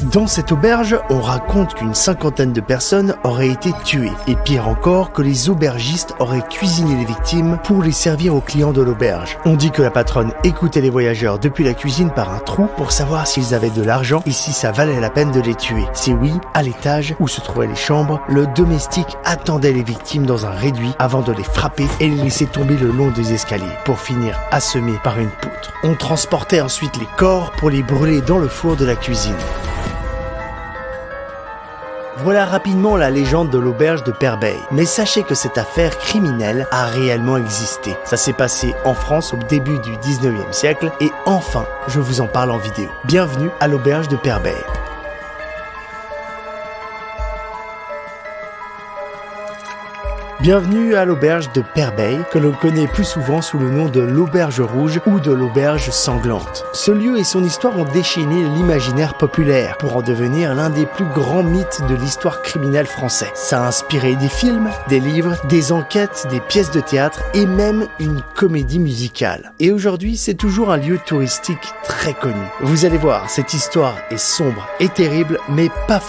Dans cette auberge, on raconte qu'une cinquantaine de personnes auraient été tuées. Et pire encore, que les aubergistes auraient cuisiné les victimes pour les servir aux clients de l'auberge. On dit que la patronne écoutait les voyageurs depuis la cuisine par un trou pour savoir s'ils avaient de l'argent et si ça valait la peine de les tuer. Si oui, à l'étage où se trouvaient les chambres, le domestique attendait les victimes dans un réduit avant de les frapper et les laisser tomber le long des escaliers pour finir assommés par une poutre. On transportait ensuite les corps pour les brûler dans le four de la cuisine. Voilà rapidement la légende de l'auberge de Père-Beil. Mais sachez que cette affaire criminelle a réellement existé. Ça s'est passé en France au début du 19e siècle et enfin, je vous en parle en vidéo. Bienvenue à l'auberge de Père-Beil. Bienvenue à l'auberge de Père-Beil, que l'on connaît plus souvent sous le nom de l'auberge rouge ou de l'auberge sanglante. Ce lieu et son histoire ont déchaîné l'imaginaire populaire pour en devenir l'un des plus grands mythes de l'histoire criminelle française. Ça a inspiré des films, des livres, des enquêtes, des pièces de théâtre et même une comédie musicale. Et aujourd'hui, c'est toujours un lieu touristique très connu. Vous allez voir, cette histoire est sombre et terrible, mais pas